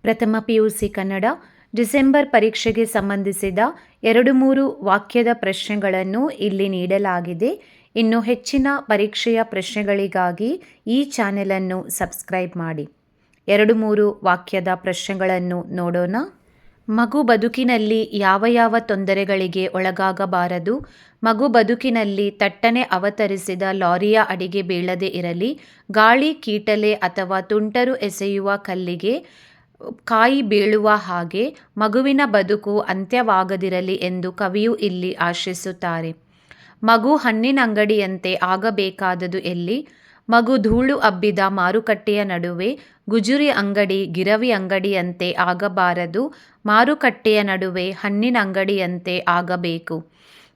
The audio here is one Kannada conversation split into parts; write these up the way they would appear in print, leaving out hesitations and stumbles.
ಪ್ರಥಮ PUC ಕನ್ನಡ ಡಿಸೆಂಬರ್ ಪರೀಕ್ಷೆಗೆ ಸಂಬಂಧಿಸಿದ 2-3 ವಾಕ್ಯದ ಪ್ರಶ್ನೆಗಳನ್ನು ಇಲ್ಲಿ ನೀಡಲಾಗಿದೆ. ಇನ್ನು ಹೆಚ್ಚಿನ ಪರೀಕ್ಷೆಯ ಪ್ರಶ್ನೆಗಳಿಗಾಗಿ ಈ ಚಾನೆಲನ್ನು ಸಬ್ಸ್ಕ್ರೈಬ್ ಮಾಡಿ. 2-3 ವಾಕ್ಯದ ಪ್ರಶ್ನೆಗಳನ್ನು ನೋಡೋಣ. ಮಗು ಬದುಕಿನಲ್ಲಿ ಯಾವ ಯಾವ ತೊಂದರೆಗಳಿಗೆ ಒಳಗಾಗಬಾರದು? ಮಗು ಬದುಕಿನಲ್ಲಿ ತಟ್ಟನೆ ಅವತರಿಸಿದ ಲಾರಿಯ ಅಡಿಗೆ ಬೀಳದೆ ಇರಲಿ, ಗಾಳಿ ಕೀಟಲೆ ಅಥವಾ ತುಂಟರು ಎಸೆಯುವ ಕಲ್ಲಿಗೆ ಕಾಯಿ ಬೀಳುವ ಹಾಗೆ ಮಗುವಿನ ಬದುಕು ಅಂತ್ಯವಾಗದಿರಲಿ ಎಂದು ಕವಿಯು ಇಲ್ಲಿ ಆಶಿಸುತ್ತಾರೆ. ಮಗು ಹಣ್ಣಿನಂಗಡಿಯಂತೆ ಆಗಬೇಕಾದುದು ಎಲ್ಲಿ? ಮಗು ಧೂಳು ಹಬ್ಬಿದ ಮಾರುಕಟ್ಟೆಯ ನಡುವೆ. ಗುಜರಿ ಅಂಗಡಿ ಗಿರವಿ ಅಂಗಡಿಯಂತೆ ಆಗಬಾರದು, ಮಾರುಕಟ್ಟೆಯ ನಡುವೆ ಹಣ್ಣಿನಂಗಡಿಯಂತೆ ಆಗಬೇಕು.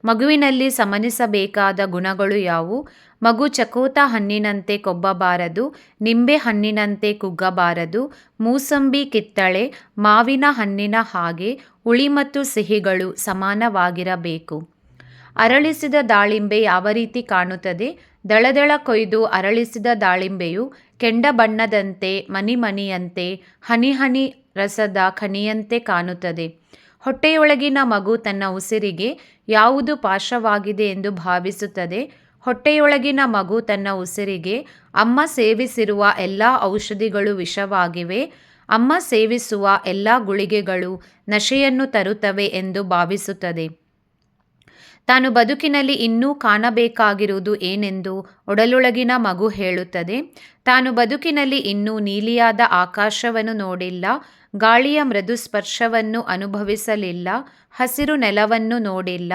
ಮಗುವಿನಲ್ಲಿ ಸಮನಿಸಬೇಕಾದ ಗುಣಗಳು ಯಾವುವು? ಮಗು ಚಕೋತ ಹಣ್ಣಿನಂತೆ ಕೊಬ್ಬಬಾರದು, ನಿಂಬೆ ಹಣ್ಣಿನಂತೆ ಕುಗ್ಗಬಾರದು, ಮೂಸಂಬಿ ಕಿತ್ತಳೆ ಮಾವಿನ ಹಣ್ಣಿನ ಹಾಗೆ ಹುಳಿ ಮತ್ತು ಸಿಹಿಗಳು ಸಮಾನವಾಗಿರಬೇಕು. ಅರಳಿಸಿದ ದಾಳಿಂಬೆ ಯಾವ ರೀತಿ ಕಾಣುತ್ತದೆ? ದಳದಳ ಕೊಯ್ದು ಅರಳಿಸಿದ ದಾಳಿಂಬೆಯು ಕೆಂಡ ಬಣ್ಣದಂತೆ, ಮನಿಮನಿಯಂತೆ, ಹನಿ ಹನಿ ರಸದ ಖನಿಯಂತೆ ಕಾಣುತ್ತದೆ. ಹೊಟ್ಟೆಯೊಳಗಿನ ಮಗು ತನ್ನ ಉಸಿರಿಗೆ ಯಾವುದು ಪಾಶವಾಗಿದೆ ಎಂದು ಭಾವಿಸುತ್ತದೆ? ಹೊಟ್ಟೆಯೊಳಗಿನ ಮಗು ತನ್ನ ಉಸಿರಿಗೆ ಅಮ್ಮ ಸೇವಿಸಿರುವ ಎಲ್ಲ ಔಷಧಿಗಳು ವಿಷವಾಗಿವೆ, ಅಮ್ಮ ಸೇವಿಸುವ ಎಲ್ಲ ಗುಳಿಗೆಗಳು ನಶೆಯನ್ನು ತರುತ್ತವೆ ಎಂದು ಭಾವಿಸುತ್ತದೆ. ತಾನು ಬದುಕಿನಲ್ಲಿ ಇನ್ನೂ ಕಾಣಬೇಕಾಗಿರುವುದು ಏನೆಂದು ಒಡಲೊಳಗಿನ ಮಗು ಹೇಳುತ್ತದೆ. ತಾನು ಬದುಕಿನಲ್ಲಿ ಇನ್ನೂ ನೀಲಿಯಾದ ಆಕಾಶವನ್ನು ನೋಡಿಲ್ಲ, ಗಾಳಿಯ ಮೃದು ಸ್ಪರ್ಶವನ್ನು ಅನುಭವಿಸಲಿಲ್ಲ, ಹಸಿರು ನೆಲವನ್ನು ನೋಡಿಲ್ಲ,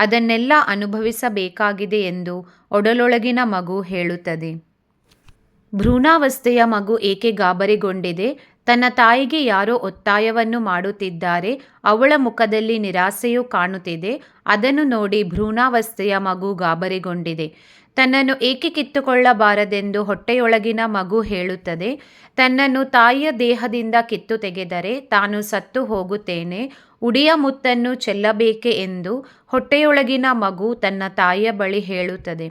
ಅದನ್ನೆಲ್ಲ ಅನುಭವಿಸಬೇಕಾಗಿದೆ ಎಂದು ಒಡಲೊಳಗಿನ ಮಗು ಹೇಳುತ್ತದೆ. ಭ್ರೂಣಾವಸ್ಥೆಯ ಮಗು ಏಕೆ ಗಾಬರಿಗೊಂಡಿದೆ? ತನ್ನ ತಾಯಿಗೆ ಯಾರೋ ಒತ್ತಾಯವನ್ನು ಮಾಡುತ್ತಿದ್ದಾರೆ. ಅವಳ ಮುಖದಲ್ಲಿ ನಿರಾಸೆಯು ಕಾಣುತ್ತಿದೆ. ಅದನ್ನು ನೋಡಿ ಭ್ರೂಣಾವಸ್ಥೆಯ ಮಗು ಗಾಬರಿಗೊಂಡಿದೆ. ತನ್ನನ್ನು ಏಕೆ ಕಿತ್ತುಕೊಳ್ಳಬಾರದೆಂದು ಹೊಟ್ಟೆಯೊಳಗಿನ ಮಗು ಹೇಳುತ್ತದೆ. ತನ್ನನ್ನು ತಾಯಿಯ ದೇಹದಿಂದ ಕಿತ್ತು ತೆಗೆದರೆ ತಾನು ಸತ್ತು ಹೋಗುತ್ತೇನೆ, ಉಡಿಯ ಮುತ್ತನ್ನು ಚೆಲ್ಲಬೇಕೆ ಎಂದು ಹೊಟ್ಟೆಯೊಳಗಿನ ಮಗು ತನ್ನ ತಾಯಿಯ ಬಳಿ ಹೇಳುತ್ತದೆ.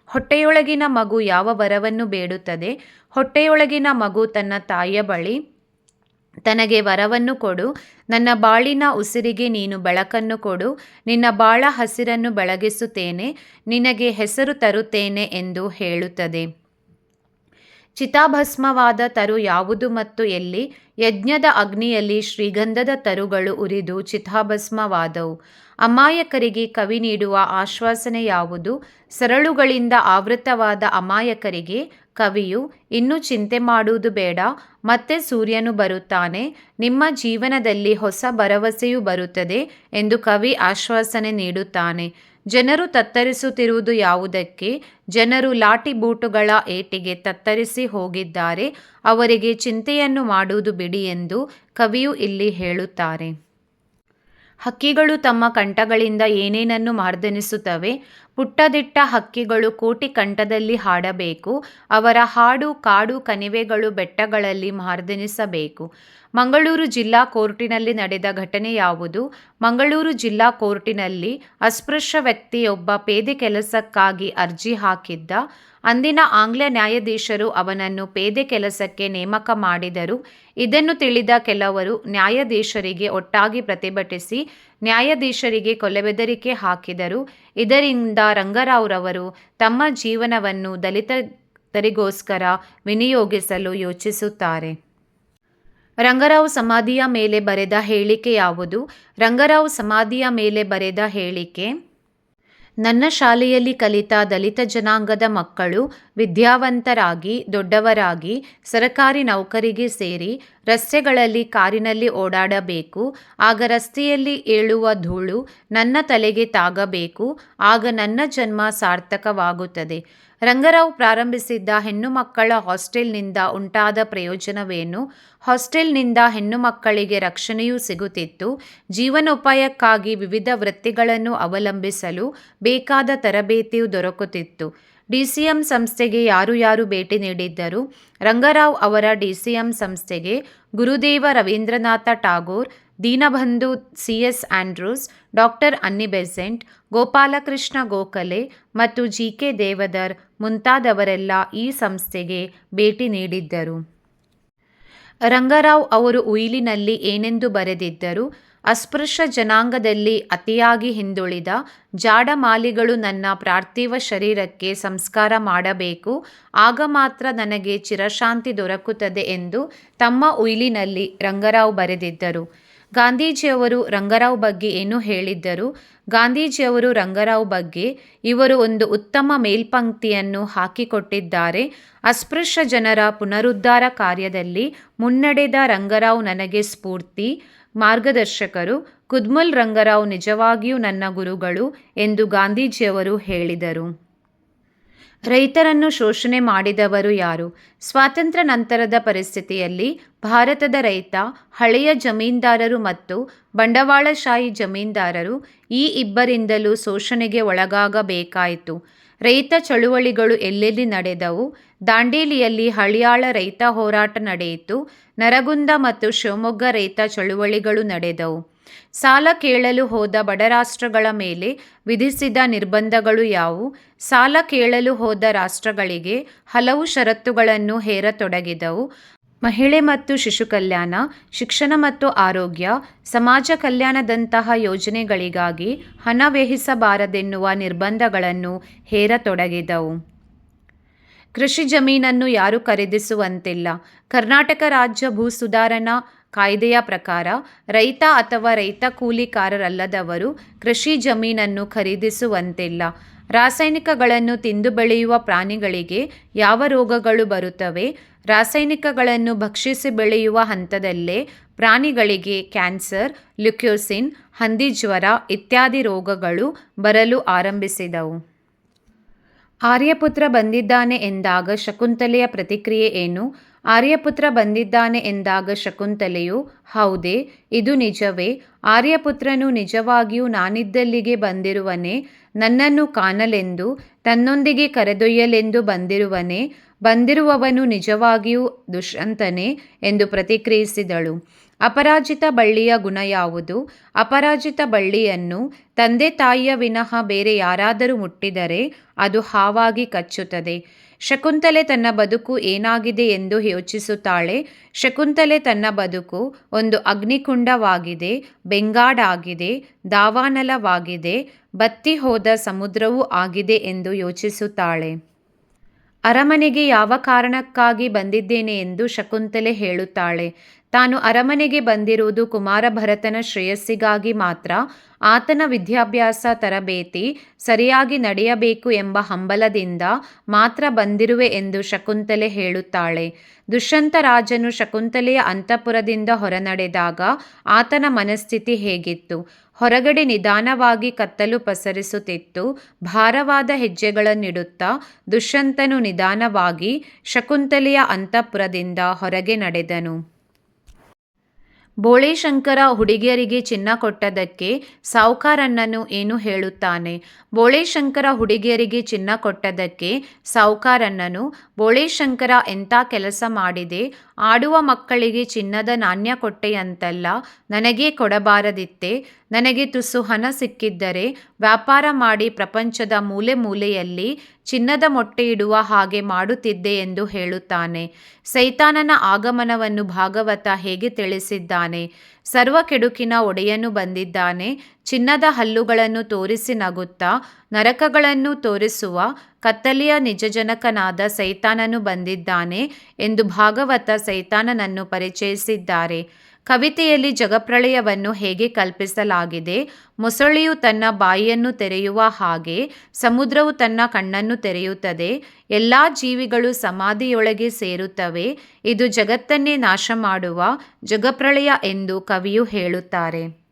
ಹೊಟ್ಟೆಯೊಳಗಿನ ಮಗು ಯಾವ ವರವನ್ನು ಬೇಡುತ್ತದೆ? ಹೊಟ್ಟೆಯೊಳಗಿನ ಮಗು ತನ್ನ ತಾಯಿಯ ಬಳಿ, ತನಗೆ ವರವನ್ನು ಕೊಡು, ನನ್ನ ಬಾಳಿನ ಉಸಿರಿಗೆ ನೀನು ಬೆಳಕನ್ನು ಕೊಡು, ನಿನ್ನ ಬಾಳ ಹಸಿರನ್ನು ಬೆಳಗಿಸುತ್ತೇನೆ, ನಿನಗೆ ಹೆಸರು ತರುತ್ತೇನೆ ಎಂದು ಹೇಳುತ್ತದೆ. ಚಿತಾಭಸ್ಮವಾದ ತರು ಯಾವುದು ಮತ್ತು ಎಲ್ಲಿ? ಯಜ್ಞದ ಅಗ್ನಿಯಲ್ಲಿ ಶ್ರೀಗಂಧದ ತರುಗಳು ಉರಿದು ಚಿತಾಭಸ್ಮವಾದವು. ಅಮಾಯಕರಿಗೆ ಕವಿ ನೀಡುವ ಆಶ್ವಾಸನೆ ಯಾವುದು? ಸರಳುಗಳಿಂದ ಆವೃತವಾದ ಅಮಾಯಕರಿಗೆ ಕವಿಯು, ಇನ್ನೂ ಚಿಂತೆ ಮಾಡುವುದು ಬೇಡ, ಮತ್ತೆ ಸೂರ್ಯನು ಬರುತ್ತಾನೆ, ನಿಮ್ಮ ಜೀವನದಲ್ಲಿ ಹೊಸ ಭರವಸೆಯು ಬರುತ್ತದೆ ಎಂದು ಕವಿ ಆಶ್ವಾಸನೆ ನೀಡುತ್ತಾನೆ. ಜನರು ತತ್ತರಿಸುತ್ತಿರುವುದು ಯಾವುದಕ್ಕೆ? ಜನರು ಲಾಠಿ ಬೂಟುಗಳ ಏಟಿಗೆ ತತ್ತರಿಸಿ ಹೋಗಿದ್ದಾರೆ. ಅವರಿಗೆ ಚಿಂತೆಯನ್ನು ಮಾಡುವುದು ಬಿಡಿ ಎಂದು ಕವಿಯು ಇಲ್ಲಿ ಹೇಳುತ್ತಾರೆ. ಹಕ್ಕಿಗಳು ತಮ್ಮ ಕಂಠಗಳಿಂದ ಏನೇನನ್ನು ಮಾರ್ದನಿಸುತ್ತವೆ? ಪುಟ್ಟದಿಟ್ಟ ಹಕ್ಕಿಗಳು ಕೋಟಿ ಕಂಠದಲ್ಲಿ ಹಾಡಬೇಕು. ಅವರ ಹಾಡು ಕಾಡು ಕಣಿವೆಗಳು ಬೆಟ್ಟಗಳಲ್ಲಿ ಮಾರ್ದನಿಸಬೇಕು. ಮಂಗಳೂರು ಜಿಲ್ಲಾ ಕೋರ್ಟಿನಲ್ಲಿ ನಡೆದ ಘಟನೆ ಯಾವುದು? ಮಂಗಳೂರು ಜಿಲ್ಲಾ ಕೋರ್ಟಿನಲ್ಲಿ ಅಸ್ಪೃಶ್ಯ ವ್ಯಕ್ತಿಯೊಬ್ಬ ಪೇದೆ ಕೆಲಸಕ್ಕಾಗಿ ಅರ್ಜಿ ಹಾಕಿದ್ದ. ಅಂದಿನ ಆಂಗ್ಲ ನ್ಯಾಯಾಧೀಶರು ಅವನನ್ನು ಪೇದೆ ಕೆಲಸಕ್ಕೆ ನೇಮಕ ಮಾಡಿದರು. ಇದನ್ನು ತಿಳಿದ ಕೆಲವರು ನ್ಯಾಯಾಧೀಶರಿಗೆ ಒಟ್ಟಾಗಿ ಪ್ರತಿಭಟಿಸಿ ನ್ಯಾಯಾಧೀಶರಿಗೆ ಕೊಲೆಬೆದರಿಕೆ ಹಾಕಿದರು. ಇದರಿಂದ ರಂಗರಾವ್ರವರು ತಮ್ಮ ಜೀವನವನ್ನು ದಲಿತರಿಗೋಸ್ಕರ ವಿನಿಯೋಗಿಸಲು ಯೋಚಿಸುತ್ತಾರೆ. ರಂಗರಾವ್ ಸಮಾಧಿಯ ಮೇಲೆ ಬರೆದ ಹೇಳಿಕೆ ಯಾವುದು? ರಂಗರಾವ್ ಸಮಾಧಿಯ ಮೇಲೆ ಬರೆದ ಹೇಳಿಕೆ: ನನ್ನ ಶಾಲೆಯಲ್ಲಿ ಕಲಿತ ದಲಿತ ಜನಾಂಗದ ಮಕ್ಕಳು ವಿದ್ಯಾವಂತರಾಗಿ, ದೊಡ್ಡವರಾಗಿ, ಸರಕಾರಿ ನೌಕರಿಗೆ ಸೇರಿ ರಸ್ತೆಗಳಲ್ಲಿ ಕಾರಿನಲ್ಲಿ ಓಡಾಡಬೇಕು. ಆಗ ರಸ್ತೆಯಲ್ಲಿ ಏಳುವ ಧೂಳು ನನ್ನ ತಲೆಗೆ ತಾಗಬೇಕು. ಆಗ ನನ್ನ ಜನ್ಮ ಸಾರ್ಥಕವಾಗುತ್ತದೆ. ರಂಗರಾವ್ ಪ್ರಾರಂಭಿಸಿದ್ದ ಹೆಣ್ಣು ಮಕ್ಕಳ ಹಾಸ್ಟೆಲ್ನಿಂದ ಉಂಟಾದ ಪ್ರಯೋಜನವೇನು? ಹಾಸ್ಟೆಲ್ನಿಂದ ಹೆಣ್ಣು ಮಕ್ಕಳಿಗೆ ರಕ್ಷಣೆಯೂ ಸಿಗುತ್ತಿತ್ತು. ಜೀವನೋಪಾಯಕ್ಕಾಗಿ ವಿವಿಧ ವೃತ್ತಿಗಳನ್ನು ಅವಲಂಬಿಸಲು ಬೇಕಾದ ತರಬೇತಿಯೂ ದೊರಕುತ್ತಿತ್ತು. DCM ಸಂಸ್ಥೆಗೆ ಯಾರು ಭೇಟಿ ನೀಡಿದ್ದರು? ರಂಗರಾವ್ ಅವರ DCM ಸಂಸ್ಥೆಗೆ Gurudev Rabindranath Tagore, Deenabandhu CS Andrews, doctor Annie Besant, Gopal Krishna Gokhale ಮತ್ತು GK ದೇವದರ್ ಮುಂತಾದವರೆಲ್ಲ ಈ ಸಂಸ್ಥೆಗೆ ಭೇಟಿ ನೀಡಿದ್ದರು. ರಂಗರಾವ್ ಅವರು ಉಯಿಲಿನಲ್ಲಿ ಏನೆಂದು ಬರೆದಿದ್ದರು? ಅಸ್ಪೃಶ್ಯ ಜನಾಂಗದಲ್ಲಿ ಅತಿಯಾಗಿ ಹಿಂದುಳಿದ ಜಾಡಮಾಲಿಗಳು ನನ್ನ ಪಾರ್ಥಿವ ಶರೀರಕ್ಕೆ ಸಂಸ್ಕಾರ ಮಾಡಬೇಕು, ಆಗ ಮಾತ್ರ ನನಗೆ ಚಿರಶಾಂತಿ ದೊರಕುತ್ತದೆ ಎಂದು ತಮ್ಮ ಉಯಿಲಿನಲ್ಲಿ ರಂಗರಾವ್ ಬರೆದಿದ್ದರು. ಗಾಂಧೀಜಿಯವರು ರಂಗರಾವ್ ಬಗ್ಗೆ ಏನು ಹೇಳಿದ್ದರು? ಗಾಂಧೀಜಿಯವರು ರಂಗರಾವ್ ಬಗ್ಗೆ ಇವರು ಒಂದು ಉತ್ತಮ ಮೇಲ್ಪಂಕ್ತಿಯನ್ನು ಹಾಕಿಕೊಟ್ಟಿದ್ದಾರೆ. ಅಸ್ಪೃಶ್ಯ ಜನರ ಪುನರುದ್ಧಾರ ಕಾರ್ಯದಲ್ಲಿ ಮುನ್ನಡೆದ ರಂಗರಾವ್ ನನಗೆ ಸ್ಫೂರ್ತಿ, ಮಾರ್ಗದರ್ಶಕರು. ಕುದ್ಮಲ್ ರಂಗರಾವ್ ನಿಜವಾಗಿಯೂ ನನ್ನ ಗುರುಗಳು ಎಂದು ಗಾಂಧೀಜಿಯವರು ಹೇಳಿದರು. ರೈತರನ್ನು ಶೋಷಣೆ ಮಾಡಿದವರು ಯಾರು? ಸ್ವಾತಂತ್ರ್ಯ ನಂತರದ ಪರಿಸ್ಥಿತಿಯಲ್ಲಿ ಭಾರತದ ರೈತ, ಹಳೆಯ ಜಮೀನ್ದಾರರು ಮತ್ತು ಬಂಡವಾಳಶಾಹಿ ಜಮೀನ್ದಾರರು ಈ ಇಬ್ಬರಿಂದಲೂ ಶೋಷಣೆಗೆ ಒಳಗಾಗಬೇಕಾಯಿತು. ರೈತ ಚಳುವಳಿಗಳು ಎಲ್ಲೆಲ್ಲಿ ನಡೆದವು? ದಾಂಡೇಲಿಯಲ್ಲಿ ಹಳಿಯಾಳ ರೈತ ಹೋರಾಟ ನಡೆಯಿತು. ನರಗುಂದ ಮತ್ತು ಶಿವಮೊಗ್ಗ ರೈತ ಚಳುವಳಿಗಳು ನಡೆದವು. ಸಾಲ ಕೇಳಲು ಹೋದ ಬಡರಾಷ್ಟ್ರಗಳ ಮೇಲೆ ವಿಧಿಸಿದ ನಿರ್ಬಂಧಗಳು ಯಾವುವು? ಸಾಲ ಕೇಳಲು ಹೋದ ರಾಷ್ಟ್ರಗಳಿಗೆ ಹಲವು ಷರತ್ತುಗಳನ್ನು ಹೇರತೊಡಗಿದವು. ಮಹಿಳೆ ಮತ್ತು ಶಿಶು ಕಲ್ಯಾಣ, ಶಿಕ್ಷಣ ಮತ್ತು ಆರೋಗ್ಯ, ಸಮಾಜ ಕಲ್ಯಾಣದಂತಹ ಯೋಜನೆಗಳಿಗಾಗಿ ಹಣ ವ್ಯಯಿಸಬಾರದೆನ್ನುವ ನಿರ್ಬಂಧಗಳನ್ನು ಹೇರತೊಡಗಿದವು. ಕೃಷಿ ಜಮೀನನ್ನು ಯಾರೂ ಖರೀದಿಸುವಂತಿಲ್ಲ. ಕರ್ನಾಟಕ ರಾಜ್ಯ ಭೂ ಸುಧಾರಣಾ ಕಾಯ್ದೆಯ ಪ್ರಕಾರ ರೈತ ಅಥವಾ ರೈತ ಕೂಲಿಕಾರರಲ್ಲದವರು ಕೃಷಿ ಜಮೀನನ್ನು ಖರೀದಿಸುವಂತಿಲ್ಲ. ರಾಸಾಯನಿಕಗಳನ್ನು ತಿಂದು ಬೆಳೆಯುವ ಪ್ರಾಣಿಗಳಿಗೆ ಯಾವ ರೋಗಗಳು ಬರುತ್ತವೆ? ರಾಸಾಯನಿಕಗಳನ್ನು ಭಕ್ಷಿಸಿ ಬೆಳೆಯುವ ಹಂತದಲ್ಲೇ ಪ್ರಾಣಿಗಳಿಗೆ ಕ್ಯಾನ್ಸರ್, ಲ್ಯುಕ್ಯೋಸಿನ್, ಹಂದಿಜ್ವರ ಇತ್ಯಾದಿ ರೋಗಗಳು ಬರಲು ಆರಂಭಿಸಿದವು. ಆರ್ಯಪುತ್ರ ಬಂದಿದ್ದಾನೆ ಎಂದಾಗ ಶಕುಂತಲೆಯ ಪ್ರತಿಕ್ರಿಯೆ ಏನು? ಆರ್ಯಪುತ್ರ ಬಂದಿದ್ದಾನೆ ಎಂದಾಗ ಶಕುಂತಲೆಯು, ಹೌದೇ, ಇದು ನಿಜವೇ? ಆರ್ಯಪುತ್ರನು ನಿಜವಾಗಿಯೂ ನಾನಿದ್ದಲ್ಲಿಗೆ ಬಂದಿರುವನೇ? ನನ್ನನ್ನು ಕಾಣಲೆಂದು, ತನ್ನೊಂದಿಗೆ ಕರೆದೊಯ್ಯಲೆಂದು ಬಂದಿರುವನೇ? ಬಂದಿರುವವನು ನಿಜವಾಗಿಯೂ ದುಷ್ಯಂತನೇ ಎಂದು ಪ್ರತಿಕ್ರಿಯಿಸಿದಳು. ಅಪರಾಜಿತ ಬಳ್ಳಿಯ ಗುಣ ಯಾವುದು? ಅಪರಾಜಿತ ಬಳ್ಳಿಯನ್ನು ತಂದೆ ತಾಯಿಯ ವಿನಃ ಬೇರೆ ಯಾರಾದರೂ ಮುಟ್ಟಿದರೆ ಅದು ಹಾವಾಗಿ ಕಚ್ಚುತ್ತದೆ. ಶಕುಂತಲೆ ತನ್ನ ಬದುಕು ಏನಾಗಿದೆ ಎಂದು ಯೋಚಿಸುತ್ತಾಳೆ. ಶಕುಂತಲೆ ತನ್ನ ಬದುಕು ಒಂದು ಅಗ್ನಿಕುಂಡವಾಗಿದೆ, ಬೆಂಗಾಡಾಗಿದೆ, ದಾವಾನಲವಾಗಿದೆ, ಬತ್ತಿ ಹೋದ ಸಮುದ್ರವೂ ಆಗಿದೆ ಎಂದು ಯೋಚಿಸುತ್ತಾಳೆ. ಅರಮನೆಗೆ ಯಾವ ಕಾರಣಕ್ಕಾಗಿ ಬಂದಿದ್ದೇನೆ ಎಂದು ಶಕುಂತಲೆ ಹೇಳುತ್ತಾಳೆ. ತಾನು ಅರಮನೆಗೆ ಬಂದಿರುವುದು ಕುಮಾರಭರತನ ಶ್ರೇಯಸ್ಸಿಗಾಗಿ ಮಾತ್ರ. ಆತನ ವಿದ್ಯಾಭ್ಯಾಸ, ತರಬೇತಿ ಸರಿಯಾಗಿ ನಡೆಯಬೇಕು ಎಂಬ ಹಂಬಲದಿಂದ ಮಾತ್ರ ಬಂದಿರುವೆ ಎಂದು ಶಕುಂತಲೆ ಹೇಳುತ್ತಾಳೆ. ದುಷ್ಯಂತ ರಾಜನು ಶಕುಂತಲೆಯ ಅಂತಃಪುರದಿಂದ ಹೊರನಡೆದಾಗ ಆತನ ಮನಸ್ಥಿತಿ ಹೇಗಿತ್ತು? ಹೊರಗಡೆ ನಿಧಾನವಾಗಿ ಕತ್ತಲು ಪಸರಿಸುತ್ತಿತ್ತು. ಭಾರವಾದ ಹೆಜ್ಜೆಗಳನ್ನಿಡುತ್ತಾ ದುಷ್ಯಂತನು ನಿಧಾನವಾಗಿ ಶಕುಂತಲೆಯ ಅಂತಃಪುರದಿಂದ ಹೊರಗೆ ನಡೆದನು. ಬೋಳೇಶಂಕರ ಹುಡುಗಿಯರಿಗೆ ಚಿನ್ನ ಕೊಟ್ಟದ್ದಕ್ಕೆ ಸಾವುಕಾರಣ್ಣನು ಏನು ಹೇಳುತ್ತಾನೆ? ಬೋಳೇಶಂಕರ ಹುಡುಗಿಯರಿಗೆ ಚಿನ್ನ ಕೊಟ್ಟದ್ದಕ್ಕೆ ಸಾವುಕಾರಣ್ಣನು, ಬೋಳೇಶಂಕರ ಎಂಥ ಕೆಲಸ ಮಾಡಿದೆ? ಆಡುವ ಮಕ್ಕಳಿಗೆ ಚಿನ್ನದ ನಾಣ್ಯ ಕೊಟ್ಟೆಯಂತಲ್ಲ, ನನಗೇ ಕೊಡಬಾರದಿತ್ತೆ? ನನಗೆ ತುಸು ಹಣ ಸಿಕ್ಕಿದ್ದರೆ ವ್ಯಾಪಾರ ಮಾಡಿ ಪ್ರಪಂಚದ ಮೂಲೆ ಮೂಲೆಯಲ್ಲಿ ಚಿನ್ನದ ಮೊಟ್ಟೆ ಇಡುವ ಹಾಗೆ ಮಾಡುತ್ತಿದ್ದೆ ಎಂದು ಹೇಳುತ್ತಾನೆ. ಸೈತಾನನ ಆಗಮನವನ್ನು ಭಾಗವತ ಹೇಗೆ ತಿಳಿಸಿದ್ದಾನೆ? ಸರ್ವ ಕೆಡುಕಿನ ಒಡೆಯನು ಬಂದಿದ್ದಾನೆ. ಚಿನ್ನದ ಹಲ್ಲುಗಳನ್ನು ತೋರಿಸಿ ನಗುತ್ತಾ ನರಕಗಳನ್ನು ತೋರಿಸುವ ಕತ್ತಲೆಯ ನಿಜಜನಕನಾದ ಸೈತಾನನು ಬಂದಿದ್ದಾನೆ ಎಂದು ಭಾಗವತ ಸೈತಾನನನ್ನು ಪರಿಚಯಿಸಿದ್ದಾರೆ. ಕವಿತೆಯಲ್ಲಿ ಜಗಪ್ರಳಯವನ್ನು ಹೇಗೆ ಕಲ್ಪಿಸಲಾಗಿದೆ? ಮೊಸಳೆಯು ತನ್ನ ಬಾಯಿಯನ್ನು ತೆರೆಯುವ ಹಾಗೆ ಸಮುದ್ರವು ತನ್ನ ಕಣ್ಣನ್ನು ತೆರೆಯುತ್ತದೆ. ಎಲ್ಲ ಜೀವಿಗಳು ಸಮಾಧಿಯೊಳಗೆ ಸೇರುತ್ತವೆ. ಇದು ಜಗತ್ತನ್ನೇ ನಾಶ ಮಾಡುವ ಜಗಪ್ರಳಯ ಎಂದು ಕವಿಯು ಹೇಳುತ್ತಾರೆ.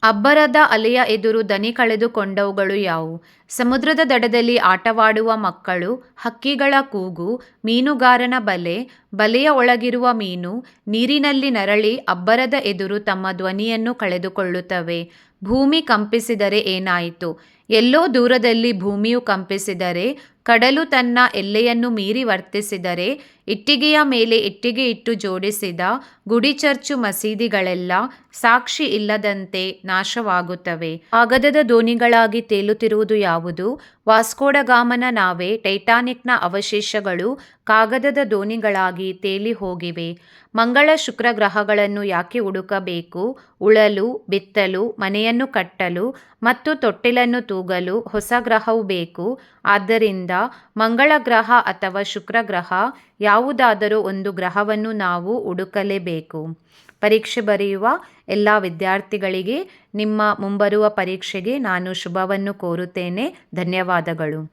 ಅಬ್ಬರದ ಅಲೆಯ ಎದುರು ದನಿ ಕಳೆದುಕೊಂಡವುಗಳು ಯಾವುವು? ಸಮುದ್ರದ ದಡದಲ್ಲಿ ಆಟವಾಡುವ ಮಕ್ಕಳು, ಹಕ್ಕಿಗಳ ಕೂಗು, ಮೀನುಗಾರನ ಬಲೆ, ಬಲೆಯ ಒಳಗಿರುವ ಮೀನು ನೀರಿನಲ್ಲಿ ನರಳಿ ಅಬ್ಬರದ ಎದುರು ತಮ್ಮ ಧ್ವನಿಯನ್ನು ಕಳೆದುಕೊಳ್ಳುತ್ತವೆ. ಭೂಮಿ ಕಂಪಿಸಿದರೆ ಏನಾಯಿತು? ಎಲ್ಲೋ ದೂರದಲ್ಲಿ ಭೂಮಿಯು ಕಂಪಿಸಿದರೆ, ಕಡಲು ತನ್ನ ಎಲ್ಲೆಯನ್ನು ಮೀರಿ ವರ್ತಿಸಿದರೆ, ಇಟ್ಟಿಗೆಯ ಮೇಲೆ ಇಟ್ಟಿಗೆ ಇಟ್ಟು ಜೋಡಿಸಿದ ಗುಡಿ ಚರ್ಚು ಮಸೀದಿಗಳೆಲ್ಲ ಸಾಕ್ಷಿ ಇಲ್ಲದಂತೆ ನಾಶವಾಗುತ್ತವೆ. ಕಾಗದದ ದೋಣಿಗಳಾಗಿ ತೇಲುತ್ತಿರುವುದು ಯಾವುದು? ವಾಸ್ಕೋಡಗಾಮನ ನಾವೆ ಟೈಟಾನಿಕ್ನ ಅವಶೇಷಗಳು ಕಾಗದದ ದೋಣಿಗಳಾಗಿ ತೇಲಿ ಹೋಗಿವೆ. ಮಂಗಳ ಶುಕ್ರ ಗ್ರಹಗಳನ್ನು ಯಾಕೆ ಹುಡುಕಬೇಕು? ಉಳಲು, ಬಿತ್ತಲು, ಮನೆಯನ್ನು ಕಟ್ಟಲು ಮತ್ತು ತೊಟ್ಟಿಲನ್ನು ತೂಗಲು ಹೊಸ ಗ್ರಹವು ಬೇಕು. ಆದ್ದರಿಂದ ಮಂಗಳ ಗ್ರಹ ಅಥವಾ ಶುಕ್ರ ಗ್ರಹ ಯಾವುದಾದರೂ ಒಂದು ಗ್ರಹವನ್ನು ನಾವು ಹುಡುಕಲೇಬೇಕು. ಪರೀಕ್ಷೆ ಬರೆಯುವ ಎಲ್ಲ ವಿದ್ಯಾರ್ಥಿಗಳಿಗೆ ನಿಮ್ಮ ಮುಂಬರುವ ಪರೀಕ್ಷೆಗೆ ನಾನು ಶುಭವನ್ನು ಕೋರುತ್ತೇನೆ. ಧನ್ಯವಾದಗಳು.